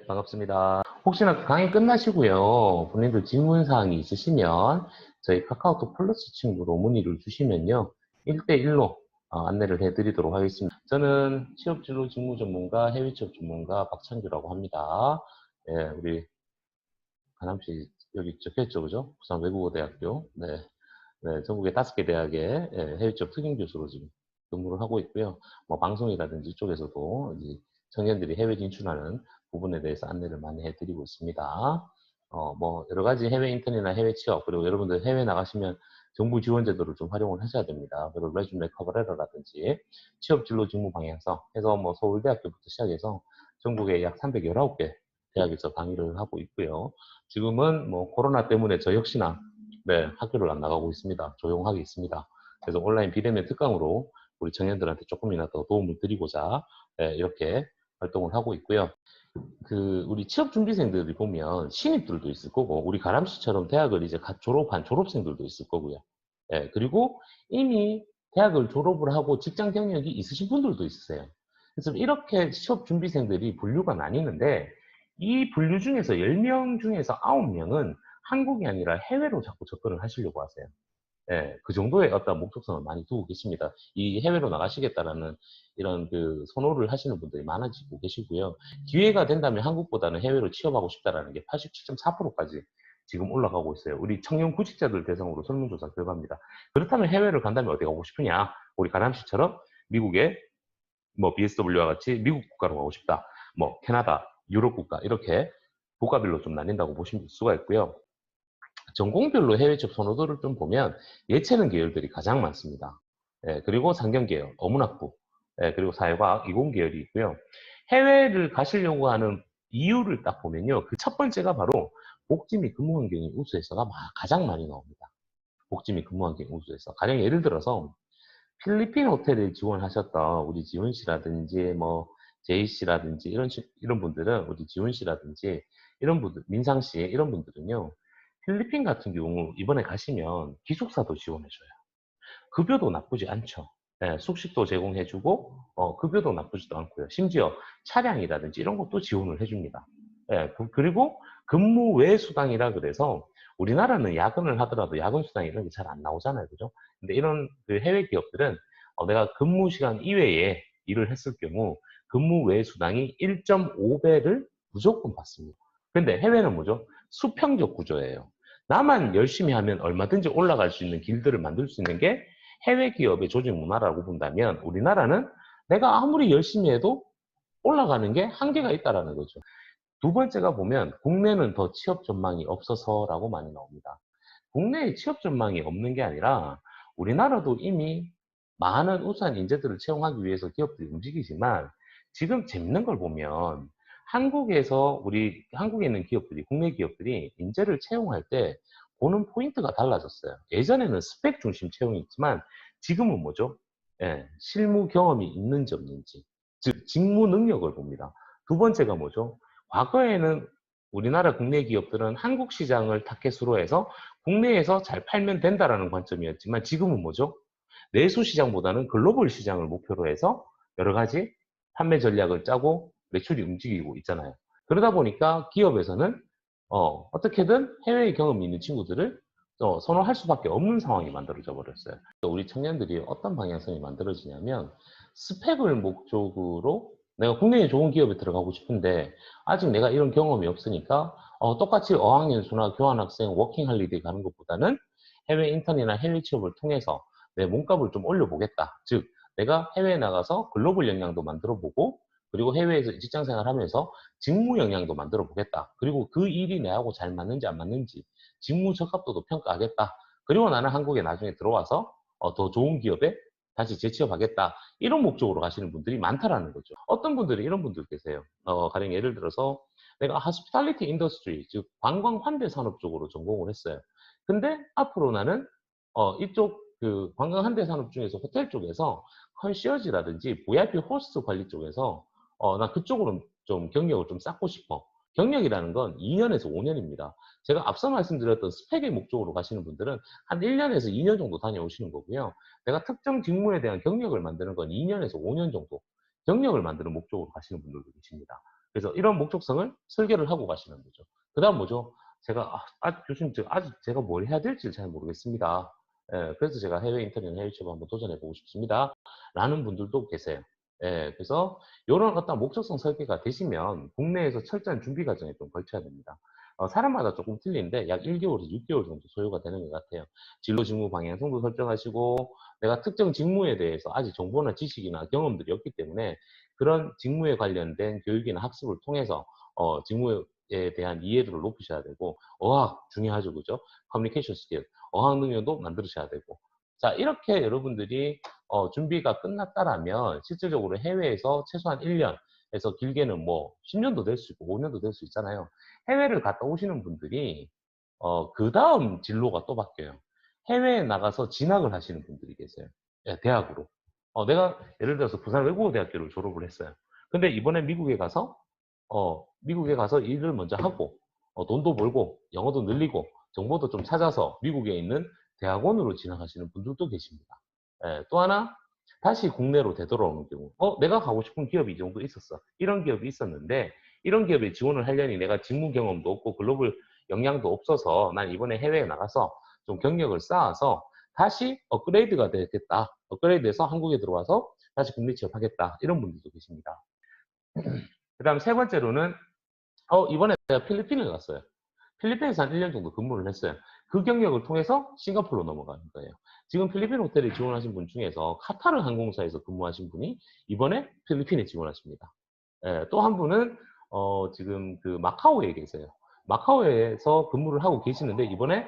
반갑습니다. 혹시나 강의 끝나시고요. 본인들 질문사항이 있으시면 저희 카카오톡 플러스 친구로 문의를 주시면요. 1대1로 안내를 해드리도록 하겠습니다. 저는 취업진로 직무 전문가, 해외 취업 전문가 박찬규라고 합니다. 예, 우리 가남시 여기 적혀있죠, 그죠? 부산 외국어대학교. 네. 네, 전국의 5개 대학의 해외 취업 특임 교수로 지금 근무를 하고 있고요. 뭐 방송이라든지 이쪽에서도 이제 청년들이 해외 진출하는 부분에 대해서 안내를 많이 해드리고 있습니다. 뭐 여러 가지 해외 인턴이나 해외 취업, 그리고 여러분들 해외 나가시면 정부 지원 제도를 좀 활용을 하셔야 됩니다. 그리고 레주메 커버레터라든지 취업 진로 직무 방향성 해서 뭐 서울대학교부터 시작해서 전국에 약 319개 대학에서 강의를 하고 있고요. 지금은 뭐 코로나 때문에 저 역시나 네, 학교를 안 나가고 있습니다. 조용하게 있습니다. 그래서 온라인 비대면 특강으로 우리 청년들한테 조금이나 더 도움을 드리고자 네, 이렇게 활동을 하고 있고요. 우리 취업 준비생들이 보면 신입들도 있을 거고, 우리 가람씨처럼 대학을 이제 갓 졸업한 졸업생들도 있을 거고요. 예, 그리고 이미 대학을 졸업을 하고 직장 경력이 있으신 분들도 있으세요. 그래서 이렇게 취업 준비생들이 분류가 나뉘는데, 이 분류 중에서 10명 중에서 9명은 한국이 아니라 해외로 자꾸 접근을 하시려고 하세요. 예, 그 정도의 어떤 목적성을 많이 두고 계십니다. 이 해외로 나가시겠다라는 이런 선호를 하시는 분들이 많아지고 계시고요. 기회가 된다면 한국보다는 해외로 취업하고 싶다라는 게 87.4%까지 지금 올라가고 있어요. 우리 청년 구직자들 대상으로 설문조사 결과입니다. 그렇다면 해외를 간다면 어디 가고 싶으냐? 우리 가람씨처럼 미국의 뭐 BSW와 같이 미국 국가로 가고 싶다. 뭐 캐나다, 유럽 국가 이렇게 국가별로 좀 나뉜다고 보실 수가 있고요. 전공별로 해외 취업 선호도를 좀 보면 예체능 계열들이 가장 많습니다. 예, 그리고 상경계열, 어문학부, 예, 그리고 사회과학, 이공계열이 있고요. 해외를 가시려고 하는 이유를 딱 보면요. 그 첫 번째가 바로 복지 및 근무 환경이 우수해서가 가장 많이 나옵니다. 복지 및 근무 환경이 우수해서. 가령 예를 들어서 필리핀 호텔에 지원하셨던 우리 지훈 씨라든지 뭐 제이 씨라든지 이런 분들은 우리 지훈 씨라든지 이런 분들 민상 씨 이런 분들은요. 필리핀 같은 경우 이번에 가시면 기숙사도 지원해줘요. 급여도 나쁘지 않죠. 예, 숙식도 제공해주고 급여도 나쁘지도 않고요. 심지어 차량이라든지 이런 것도 지원을 해줍니다. 예, 그리고 근무 외 수당이라 그래서 우리나라는 야근을 하더라도 야근 수당 이런 게 잘 안 나오잖아요, 그죠? 근데 이런 해외 기업들은 내가 근무 시간 이외에 일을 했을 경우 근무 외 수당이 1.5배를 무조건 받습니다. 근데 해외는 뭐죠? 수평적 구조예요. 나만 열심히 하면 얼마든지 올라갈 수 있는 길들을 만들 수 있는 게 해외 기업의 조직 문화라고 본다면 우리나라는 내가 아무리 열심히 해도 올라가는 게 한계가 있다라는 거죠. 두 번째가 보면 국내는 더 취업 전망이 없어서라고 많이 나옵니다. 국내에 취업 전망이 없는 게 아니라 우리나라도 이미 많은 우수한 인재들을 채용하기 위해서 기업들이 움직이지만 지금 재밌는 걸 보면 한국에 있는 기업들이, 국내 기업들이 인재를 채용할 때 보는 포인트가 달라졌어요. 예전에는 스펙 중심 채용이 있지만 지금은 뭐죠? 예, 실무 경험이 있는지 없는지, 즉 직무 능력을 봅니다. 두 번째가 뭐죠? 과거에는 우리나라 국내 기업들은 한국 시장을 타겟으로 해서 국내에서 잘 팔면 된다라는 관점이었지만 지금은 뭐죠? 내수 시장보다는 글로벌 시장을 목표로 해서 여러 가지 판매 전략을 짜고 매출이 움직이고 있잖아요. 그러다 보니까 기업에서는 어떻게든 해외 경험이 있는 친구들을 선호할 수밖에 없는 상황이 만들어져 버렸어요. 우리 청년들이 어떤 방향성이 만들어지냐면 스펙을 목적으로 내가 국내에 좋은 기업에 들어가고 싶은데 아직 내가 이런 경험이 없으니까 똑같이 어학연수나 교환학생, 워킹할리데이 가는 것보다는 해외 인턴이나 해외 취업을 통해서 내 몸값을 좀 올려보겠다. 즉 내가 해외에 나가서 글로벌 역량도 만들어보고 그리고 해외에서 직장 생활하면서 직무 역량도 만들어 보겠다. 그리고 그 일이 내하고 잘 맞는지 안 맞는지 직무 적합도도 평가하겠다. 그리고 나는 한국에 나중에 들어와서 더 좋은 기업에 다시 재취업하겠다. 이런 목적으로 가시는 분들이 많다라는 거죠. 어떤 분들이 이런 분들 계세요. 가령 예를 들어서 내가 hospitality industry, 즉 관광 환대 산업 쪽으로 전공을 했어요. 근데 앞으로 나는 이쪽 관광 환대 산업 중에서 호텔 쪽에서 컨시어지라든지 VIP 호스트 관리 쪽에서 나 그쪽으로 좀 경력을 좀 쌓고 싶어. 경력이라는 건 2년에서 5년입니다. 제가 앞서 말씀드렸던 스펙의 목적으로 가시는 분들은 한 1년에서 2년 정도 다녀오시는 거고요. 내가 특정 직무에 대한 경력을 만드는 건 2년에서 5년 정도 경력을 만드는 목적으로 가시는 분들도 계십니다. 그래서 이런 목적성을 설계를 하고 가시는 거죠. 그 다음 뭐죠? 제가, 교수님, 아직 제가 뭘 해야 될지 잘 모르겠습니다. 예, 그래서 제가 해외 인터넷, 해외 취업 한번 도전해보고 싶습니다. 라는 분들도 계세요. 예, 그래서 이런 어떤 목적성 설계가 되시면 국내에서 철저한 준비 과정에 좀 걸쳐야 됩니다. 사람마다 조금 틀린데 약 1개월에서 6개월 정도 소요가 되는 것 같아요. 진로 직무 방향성도 설정하시고 내가 특정 직무에 대해서 아직 정보나 지식이나 경험들이 없기 때문에 그런 직무에 관련된 교육이나 학습을 통해서 직무에 대한 이해도를 높이셔야 되고 어학 중요하죠, 그죠? 커뮤니케이션 스킬, 어학 능력도 만들으셔야 되고 자 이렇게 여러분들이 준비가 끝났다라면 실질적으로 해외에서 최소한 1년에서 길게는 뭐 10년도 될 수 있고 5년도 될 수 있잖아요. 해외를 갔다 오시는 분들이 그 다음 진로가 또 바뀌어요. 해외에 나가서 진학을 하시는 분들이 계세요. 예, 대학으로. 내가 예를 들어서 부산 외국어대학교를 졸업을 했어요. 근데 이번에 미국에 가서 일을 먼저 하고, 돈도 벌고, 영어도 늘리고, 정보도 좀 찾아서 미국에 있는 대학원으로 진학하시는 분들도 계십니다. 예, 또 하나, 다시 국내로 되돌아오는 경우, 내가 가고 싶은 기업이 이 정도 있었어. 이런 기업이 있었는데, 이런 기업에 지원을 하려니 내가 직무 경험도 없고 글로벌 역량도 없어서 난 이번에 해외에 나가서 좀 경력을 쌓아서 다시 업그레이드가 되겠다. 업그레이드해서 한국에 들어와서 다시 국내 취업하겠다. 이런 분들도 계십니다. 그 다음 세 번째로는 이번에 제가 필리핀을 갔어요. 필리핀에서 한 1년 정도 근무를 했어요. 그 경력을 통해서 싱가포르로 넘어가는 거예요. 지금 필리핀 호텔에 지원하신 분 중에서 카타르 항공사에서 근무하신 분이 이번에 필리핀에 지원하십니다. 예, 또 한 분은 지금 그 마카오에 계세요. 마카오에서 근무를 하고 계시는데 이번에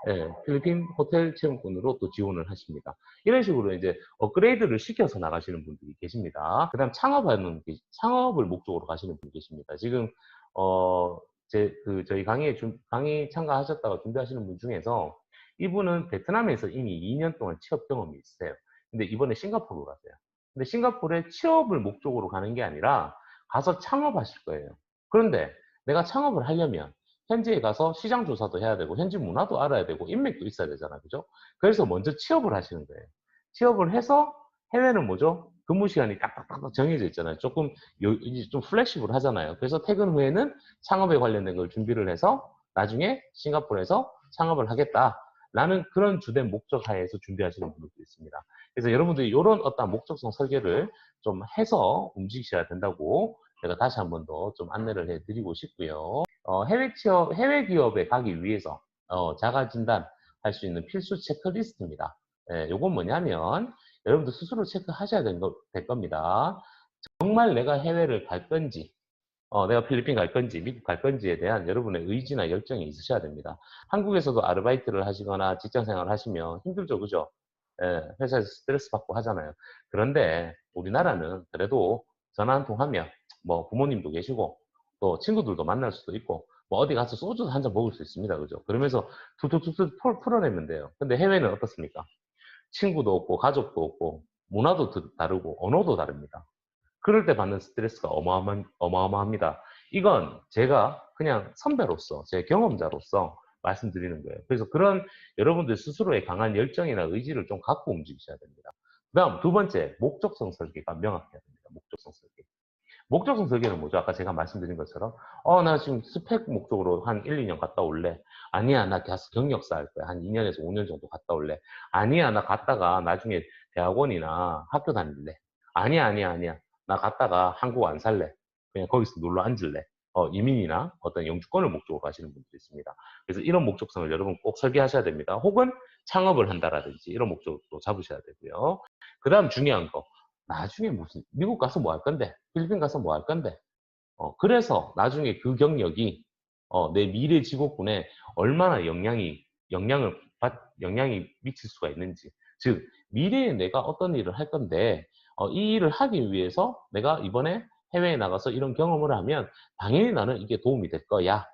예, 필리핀 호텔 체험권으로 또 지원을 하십니다. 이런 식으로 이제 업그레이드를 시켜서 나가시는 분들이 계십니다. 그다음 창업을 목적으로 가시는 분이 계십니다. 지금 어, 저희 강의 참가하셨다가 준비하시는 분 중에서 이분은 베트남에서 이미 2년 동안 취업 경험이 있으세요. 근데 이번에 싱가포르로 가세요. 근데 싱가포르에 취업을 목적으로 가는 게 아니라 가서 창업하실 거예요. 그런데 내가 창업을 하려면 현지에 가서 시장 조사도 해야 되고 현지 문화도 알아야 되고 인맥도 있어야 되잖아요. 그죠? 그래서 먼저 취업을 하시는 거예요. 취업을 해서 해외는 뭐죠? 근무 시간이 딱딱딱 정해져 있잖아요. 이제 좀 플렉시블 하잖아요. 그래서 퇴근 후에는 창업에 관련된 걸 준비를 해서 나중에 싱가포르에서 창업을 하겠다라는 그런 주된 목적 하에서 준비하시는 분들도 있습니다. 그래서 여러분들이 이런 어떤 목적성 설계를 좀 해서 움직이셔야 된다고 제가 다시 한번 더 좀 안내를 해드리고 싶고요. 해외 기업에 가기 위해서 자가 진단할 수 있는 필수 체크리스트입니다. 예, 요건 뭐냐면 여러분들 스스로 체크하셔야 될 겁니다. 정말 내가 해외를 갈 건지, 내가 필리핀 갈 건지, 미국 갈 건지에 대한 여러분의 의지나 열정이 있으셔야 됩니다. 한국에서도 아르바이트를 하시거나 직장 생활을 하시면 힘들죠, 그죠? 예, 회사에서 스트레스 받고 하잖아요. 그런데 우리나라는 그래도 전화 한 통 하면 뭐 부모님도 계시고 또 친구들도 만날 수도 있고 뭐 어디 가서 소주 한 잔 먹을 수 있습니다, 그죠? 그러면서 툭툭툭툭 풀어내면 돼요. 근데 해외는 어떻습니까? 친구도 없고 가족도 없고 문화도 다르고 언어도 다릅니다. 그럴 때 받는 스트레스가 어마어마합니다. 이건 제가 그냥 선배로서, 제 경험자로서 말씀드리는 거예요. 그래서 그런 여러분들 스스로의 강한 열정이나 의지를 좀 갖고 움직이셔야 됩니다. 그 다음 두 번째, 목적성 설계가 명확해야 됩니다. 목적성 설계. 목적성 설계는 뭐죠? 아까 제가 말씀드린 것처럼, 나 지금 스펙 목적으로 한 1, 2년 갔다 올래. 아니야, 나 가서 경력 쌓을 거야. 한 2년에서 5년 정도 갔다 올래. 아니야, 나 갔다가 나중에 대학원이나 학교 다닐래. 아니야. 나 갔다가 한국 안 살래. 그냥 거기서 놀러 앉을래. 이민이나 어떤 영주권을 목적으로 가시는 분들이 있습니다. 그래서 이런 목적성을 여러분 꼭 설계하셔야 됩니다. 혹은 창업을 한다라든지 이런 목적으로 잡으셔야 되고요. 그 다음 중요한 거. 나중에 무슨 미국 가서 뭐 할 건데 필리핀 가서 뭐 할 건데 그래서 나중에 그 경력이 내 미래 직업군에 얼마나 영향이 미칠 수가 있는지 즉 미래에 내가 어떤 일을 할 건데 이 일을 하기 위해서 내가 이번에 해외에 나가서 이런 경험을 하면 당연히 나는 이게 도움이 될 거야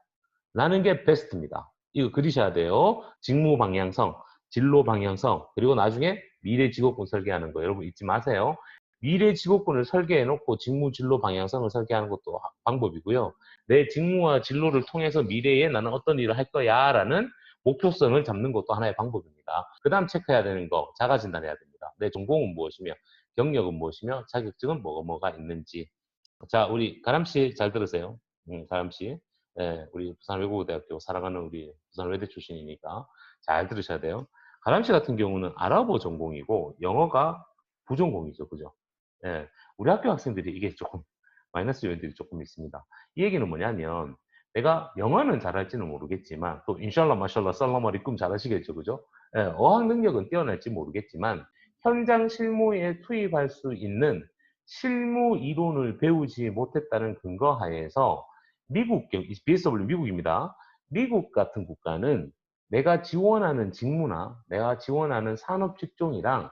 라는 게 베스트입니다. 이거 그리셔야 돼요. 직무 방향성, 진로 방향성, 그리고 나중에 미래 직업군 설계하는 거 여러분 잊지 마세요. 미래 직업군을 설계해 놓고 직무 진로 방향성을 설계하는 것도 방법이고요. 내 직무와 진로를 통해서 미래에 나는 어떤 일을 할 거야 라는 목표성을 잡는 것도 하나의 방법입니다. 그 다음 체크해야 되는 거 자가 진단해야 됩니다. 내 전공은 무엇이며 경력은 무엇이며 자격증은 뭐가 있는지 자, 우리 가람씨 잘 들으세요. 가람씨. 예, 우리 부산외국어대학교 사랑하는 우리 부산외대 출신이니까 잘 들으셔야 돼요. 가람씨 같은 경우는 아랍어 전공이고 영어가 부전공이죠. 그죠? 예, 우리 학교 학생들이 이게 조금 마이너스 요인들이 조금 있습니다. 이 얘기는 뭐냐면 내가 영어는 잘할지는 모르겠지만 또 인샬라 마샬라 살람 알이쿰 잘하시겠죠. 그죠? 예, 어학 능력은 뛰어날지 모르겠지만 현장 실무에 투입할 수 있는 실무 이론을 배우지 못했다는 근거 하에서 미국, BSW 미국입니다. 미국 같은 국가는 내가 지원하는 직무나 내가 지원하는 산업 직종이랑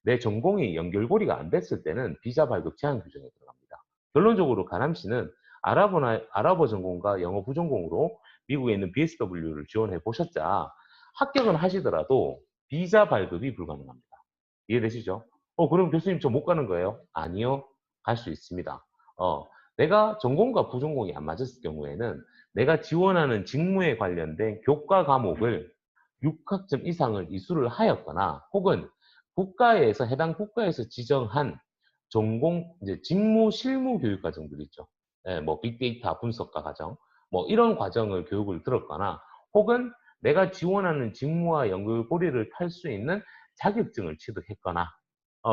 내 전공이 연결고리가 안 됐을 때는 비자 발급 제한 규정에 들어갑니다. 결론적으로 가람 씨는 아랍어 전공과 영어 부전공으로 미국에 있는 BSW를 지원해 보셨자 합격은 하시더라도 비자 발급이 불가능합니다. 이해되시죠? 그럼 교수님 저 못 가는 거예요? 아니요. 갈 수 있습니다. 내가 전공과 부전공이 안 맞았을 경우에는 내가 지원하는 직무에 관련된 교과 과목을 6학점 이상을 이수를 하였거나 혹은 해당 국가에서 지정한 전공, 이제 직무 실무 교육 과정들 있죠. 예, 뭐 빅데이터 분석가 과정, 뭐 이런 과정을 교육을 들었거나 혹은 내가 지원하는 직무와 연결고리를 탈 수 있는 자격증을 취득했거나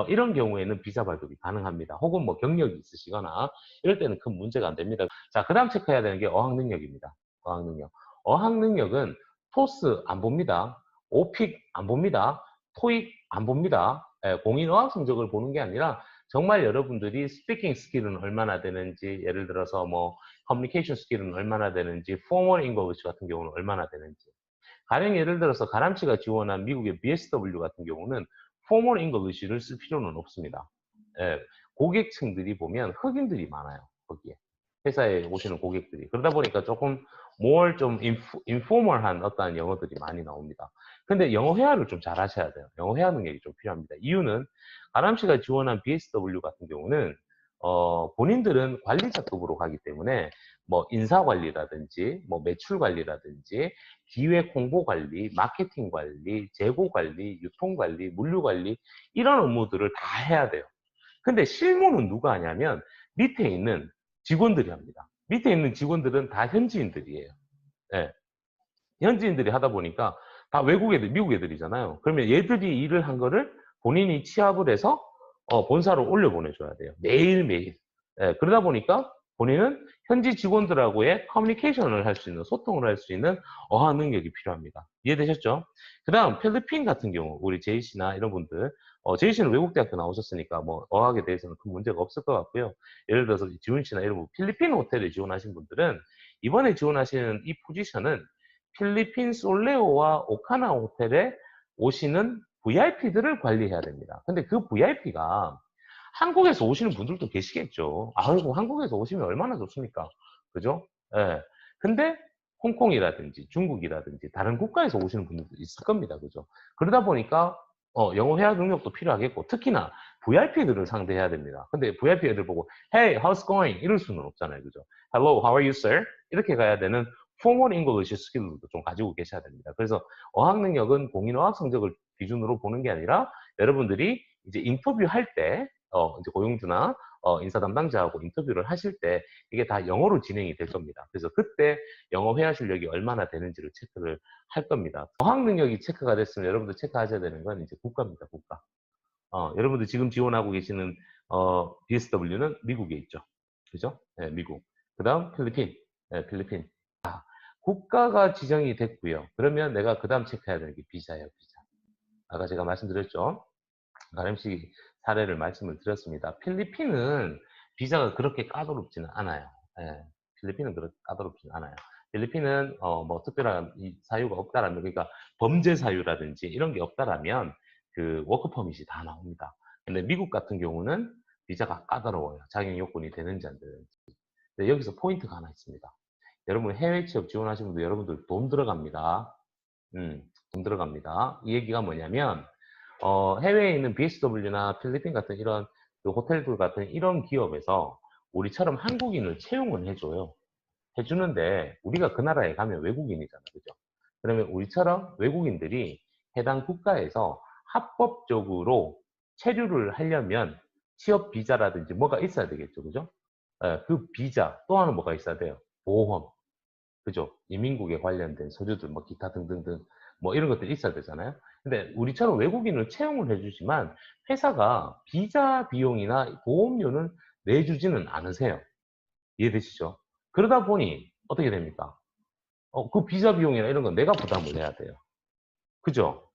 이런 경우에는 비자 발급이 가능합니다. 혹은 뭐 경력이 있으시거나 이럴 때는 큰 문제가 안 됩니다. 자, 그 다음 체크해야 되는 게 어학 능력입니다. 어학 능력. 어학 능력은 토스 안 봅니다. 오픽 안 봅니다. 토익 안 봅니다. 공인 어학 성적을 보는 게 아니라 정말 여러분들이 스피킹 스킬은 얼마나 되는지, 예를 들어서 뭐 커뮤니케이션 스킬은 얼마나 되는지, 포멀 잉글리시 같은 경우는 얼마나 되는지. 가령 예를 들어서 가람치가 지원한 미국의 BSW 같은 경우는 포멀 잉글리시를 쓸 필요는 없습니다. 예, 고객층들이 보면 흑인들이 많아요. 거기에. 회사에 오시는 고객들이. 그러다 보니까 조금 more 좀 인포멀한 어떤 영어들이 많이 나옵니다. 근데 영어 회화를 좀 잘 하셔야 돼요. 영어 회화 능력이 좀 필요합니다. 이유는 가람씨가 지원한 BSW 같은 경우는 본인들은 관리자급으로 가기 때문에 뭐 인사관리라든지 뭐 매출관리라든지 기획 홍보관리, 마케팅관리, 재고관리, 유통관리, 물류관리 이런 업무들을 다 해야 돼요. 근데 실무는 누가 하냐면 밑에 있는 직원들이 합니다. 밑에 있는 직원들은 다 현지인들이에요. 예, 현지인들이 하다 보니까 다 외국 애들, 미국 애들이잖아요. 그러면 얘들이 일을 한 거를 본인이 취합을 해서 본사로 올려보내줘야 돼요. 매일매일. 예, 그러다 보니까 본인은 현지 직원들하고의 커뮤니케이션을 할 수 있는, 소통을 할 수 있는 어학 능력이 필요합니다. 이해되셨죠? 그 다음, 필리핀 같은 경우, 우리 제이 씨나 이런 분들, 제이 씨는 외국대학교 나오셨으니까 뭐 어학에 대해서는 큰 문제가 없을 것 같고요. 예를 들어서 지훈 씨나 이런 분, 필리핀 호텔에 지원하신 분들은 이번에 지원하시는 이 포지션은 필리핀 솔레오와 오카나 호텔에 오시는 VIP들을 관리해야 됩니다. 근데 그 VIP가 한국에서 오시는 분들도 계시겠죠. 아이고, 한국에서 오시면 얼마나 좋습니까? 그죠? 예. 근데 홍콩이라든지 중국이라든지 다른 국가에서 오시는 분들도 있을 겁니다. 그죠? 그러다 보니까 영어 회화 능력도 필요하겠고 특히나 VIP들을 상대해야 됩니다. 근데 VIP 애들 보고 Hey, how's going? 이럴 수는 없잖아요. 그죠? Hello, how are you, sir? 이렇게 가야 되는 포멀 잉글리시 스킬도 좀 가지고 계셔야 됩니다. 그래서 어학 능력은 공인 어학 성적을 기준으로 보는 게 아니라 여러분들이 이제 인터뷰할 때 이제 고용주나 인사 담당자하고 인터뷰를 하실 때 이게 다 영어로 진행이 될 겁니다. 그래서 그때 영어 회화 실력이 얼마나 되는지를 체크를 할 겁니다. 어학 능력이 체크가 됐으면 여러분들 체크하셔야 되는 건 이제 국가입니다. 국가. 여러분들 지금 지원하고 계시는 BSW는 미국에 있죠. 그죠? 네, 미국. 그 다음 필리핀. 네, 필리핀. 국가가 지정이 됐고요. 그러면 내가 그 다음 체크해야 되는 게 비자예요. 비자. 아까 제가 말씀드렸죠. 가림씨 사례를 말씀을 드렸습니다. 필리핀은 비자가 그렇게 까다롭지는 않아요. 예, 필리핀은 그렇게 까다롭지는 않아요. 필리핀은 뭐 특별한 사유가 없다라면, 그러니까 범죄 사유라든지 이런 게 없다라면 그 워크 퍼밋이 다 나옵니다. 근데 미국 같은 경우는 비자가 까다로워요. 자격 요건이 되는지 안 되는지. 근데 여기서 포인트가 하나 있습니다. 여러분 해외 취업 지원하시는 분들 여러분들 돈 들어갑니다. 돈 들어갑니다. 이 얘기가 뭐냐면 해외에 있는 BSW나 필리핀 같은 이런 그 호텔들 같은 이런 기업에서 우리처럼 한국인을 채용은 해줘요. 해주는데 우리가 그 나라에 가면 외국인이잖아, 그죠? 그러면 우리처럼 외국인들이 해당 국가에서 합법적으로 체류를 하려면 취업 비자라든지 뭐가 있어야 되겠죠, 그죠? 예, 그 비자, 또 하나 뭐가 있어야 돼요? 보험. 그죠? 이민국에 관련된 서류들, 뭐 기타 등등등, 뭐 이런 것들이 있어야 되잖아요. 근데 우리처럼 외국인을 채용을 해주지만 회사가 비자 비용이나 보험료는 내주지는 않으세요. 이해되시죠? 그러다 보니 어떻게 됩니까? 그 비자 비용이나 이런 건 내가 부담을 해야 돼요. 그죠?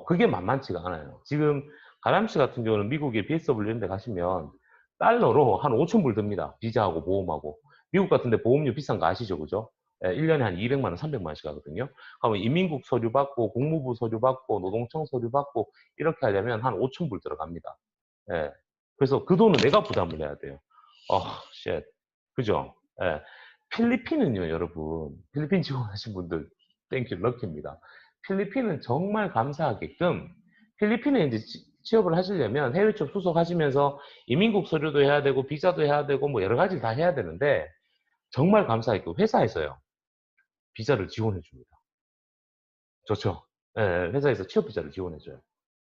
그게 만만치가 않아요. 지금 가람 씨 같은 경우는 미국에 BSW 이런 데 가시면 달러로 한 5천 불 듭니다. 비자하고 보험하고. 미국 같은 데 보험료 비싼 거 아시죠? 그죠? 1년에 한 200만 원, 300만 원씩 하거든요. 그러면 이민국 서류 받고, 국무부 서류 받고, 노동청 서류 받고, 이렇게 하려면 한 5천 불 들어갑니다. 예. 그래서 그 돈은 내가 부담을 해야 돼요. 쉣. 그죠? 예. 필리핀은요, 여러분. 필리핀 지원하신 분들, 땡큐, 럭키입니다. 필리핀은 정말 감사하게끔 필리핀에 이제 취업을 하시려면 해외 취업 수속하시면서 이민국 서류도 해야 되고 비자도 해야 되고 뭐 여러 가지 다 해야 되는데 정말 감사하게끔 회사에서요 비자를 지원해 줍니다. 좋죠? 예, 회사에서 취업 비자를 지원해 줘요.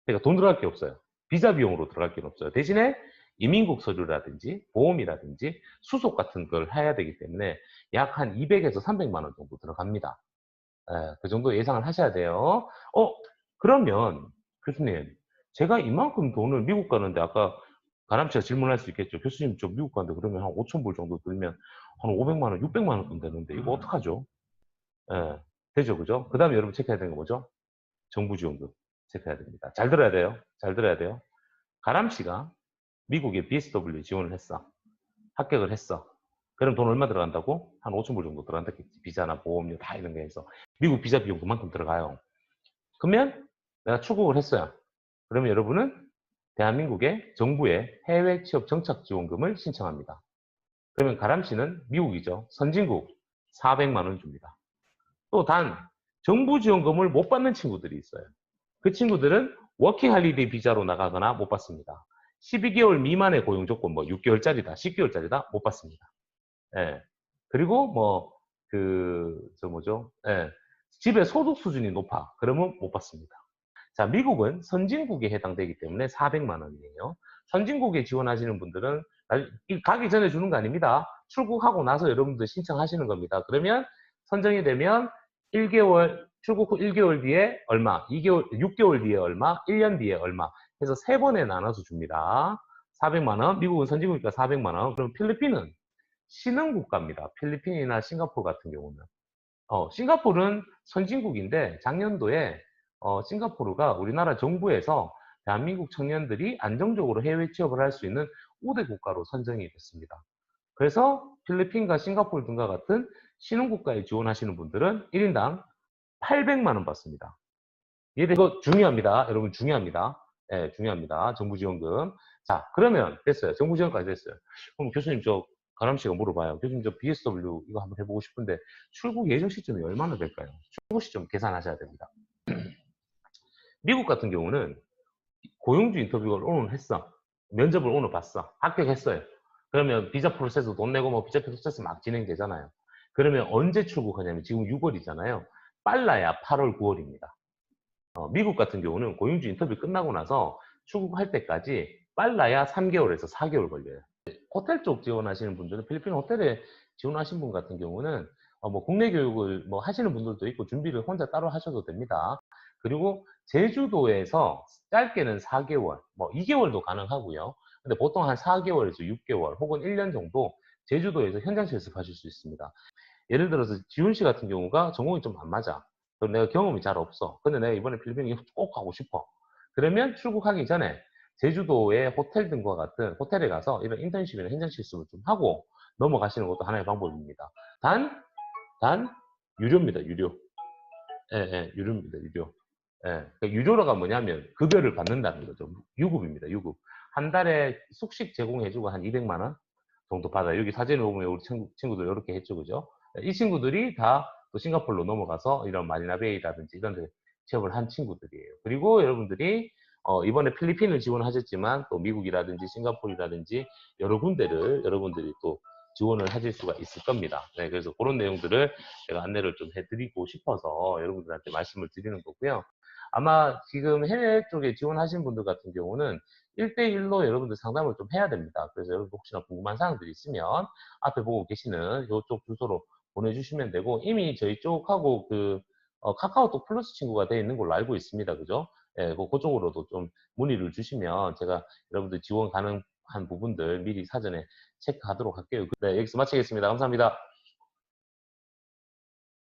그러니까 돈 들어갈 게 없어요. 비자 비용으로 들어갈 게 없어요. 대신에 이민국 서류라든지 보험이라든지 수속 같은 걸 해야 되기 때문에 약 한 200에서 300만 원 정도 들어갑니다. 예, 그 정도 예상을 하셔야 돼요. 그러면 교수님, 제가 이만큼 돈을 미국 가는데 아까 가람 씨가 질문할 수 있겠죠. 교수님, 저 미국 가는데 그러면 한 5천 불 정도 들면 한 500만 원, 600만 원 돈 되는데 이거 어떡하죠? 예, 되죠, 그죠? 그 다음에 여러분 체크해야 되는 거 뭐죠? 정부 지원금 체크해야 됩니다. 잘 들어야 돼요. 잘 들어야 돼요. 가람 씨가 미국에 BSW 지원을 했어. 합격을 했어. 그럼 돈 얼마 들어간다고? 한 5천 불 정도 들어간다겠지. 비자나 보험료 다 이런 거 해서. 미국 비자 비용 그만큼 들어가요. 그러면 내가 출국을 했어요. 그러면 여러분은 대한민국의 정부의 해외 취업 정착 지원금을 신청합니다. 그러면 가람 씨는 미국이죠. 선진국 400만 원 줍니다. 또 단 정부 지원금을 못 받는 친구들이 있어요. 그 친구들은 워킹 할리데이 비자로 나가거나 못 받습니다. 12개월 미만의 고용 조건, 뭐 6개월짜리다, 10개월짜리다 못 받습니다. 예. 그리고 뭐 저 뭐죠? 예. 집의 소득 수준이 높아. 그러면 못 받습니다. 자, 미국은 선진국에 해당되기 때문에 400만 원이에요. 선진국에 지원하시는 분들은 가기 전에 주는 거 아닙니다. 출국하고 나서 여러분들 신청하시는 겁니다. 그러면 선정이 되면 1개월, 출국 후 1개월 뒤에 얼마, 2개월, 6개월 뒤에 얼마, 1년 뒤에 얼마 해서 3번에 나눠서 줍니다. 400만 원, 미국은 선진국이니까 400만 원. 그럼 필리핀은 신흥국가입니다. 필리핀이나 싱가포르 같은 경우는. 싱가포르는 선진국인데 작년도에 싱가포르가 우리나라 정부에서 대한민국 청년들이 안정적으로 해외 취업을 할 수 있는 5대 국가로 선정이 됐습니다. 그래서 필리핀과 싱가포르 등과 같은 신흥국가에 지원하시는 분들은 1인당 800만 원 받습니다. 이거 중요합니다. 여러분 중요합니다. 네, 중요합니다. 정부 지원금. 자, 그러면 됐어요. 정부 지원까지 됐어요. 그럼 교수님 가람 씨가 물어봐요. 교수님 저 BSW 이거 한번 해보고 싶은데 출국 예정 시점이 얼마나 될까요? 출국 시점 계산하셔야 됩니다. 미국 같은 경우는 고용주 인터뷰를 오늘 했어. 면접을 오늘 봤어. 합격했어요. 그러면 비자 프로세스 돈 내고 뭐 비자 프로세스 막 진행되잖아요. 그러면 언제 출국하냐면 지금 6월이잖아요. 빨라야 8월, 9월입니다. 미국 같은 경우는 고용주 인터뷰 끝나고 나서 출국할 때까지 빨라야 3개월에서 4개월 걸려요. 호텔 쪽 지원하시는 분들은 필리핀 호텔에 지원하신 분 같은 경우는 뭐 국내 교육을 뭐 하시는 분들도 있고 준비를 혼자 따로 하셔도 됩니다. 그리고 제주도에서 짧게는 4개월, 뭐 2개월도 가능하고요. 근데 보통 한 4개월에서 6개월 혹은 1년 정도 제주도에서 현장 실습하실 수 있습니다. 예를 들어서 지훈 씨 같은 경우가 전공이 좀 안 맞아. 그럼 내가 경험이 잘 없어. 근데 내가 이번에 필리핀에 꼭 가고 싶어. 그러면 출국하기 전에 제주도의 호텔 등과 같은 호텔에 가서 이런 인턴십이나 현장 실습을 좀 하고 넘어가시는 것도 하나의 방법입니다. 단, 유료입니다, 유료. 예, 예, 유료입니다, 유료. 예, 그러니까 유료가 뭐냐면 급여를 받는다는 거죠. 유급입니다, 유급. 한 달에 숙식 제공해주고 한 200만 원 정도 받아요. 여기 사진을 보면 우리 친구들 이렇게 했죠, 그죠? 이 친구들이 다 또 싱가포르로 넘어가서 이런 마리나베이라든지 이런 데 취업을 한 친구들이에요. 그리고 여러분들이 이번에 필리핀을 지원하셨지만 또 미국이라든지 싱가포르라든지 여러 군데를 여러분들이 또 지원을 하실 수가 있을 겁니다. 네, 그래서 그런 내용들을 제가 안내를 좀 해드리고 싶어서 여러분들한테 말씀을 드리는 거고요. 아마 지금 해외 쪽에 지원하신 분들 같은 경우는 1대1로 여러분들 상담을 좀 해야 됩니다. 그래서 여러분 혹시나 궁금한 사항들이 있으면 앞에 보고 계시는 이쪽 주소로 보내주시면 되고, 이미 저희 쪽하고 카카오톡 플러스 친구가 되어 있는 걸로 알고 있습니다. 그죠? 예, 그쪽으로도 좀 문의를 주시면 제가 여러분들 지원 가능한 부분들 미리 사전에 체크하도록 할게요. 네, 여기서 마치겠습니다. 감사합니다.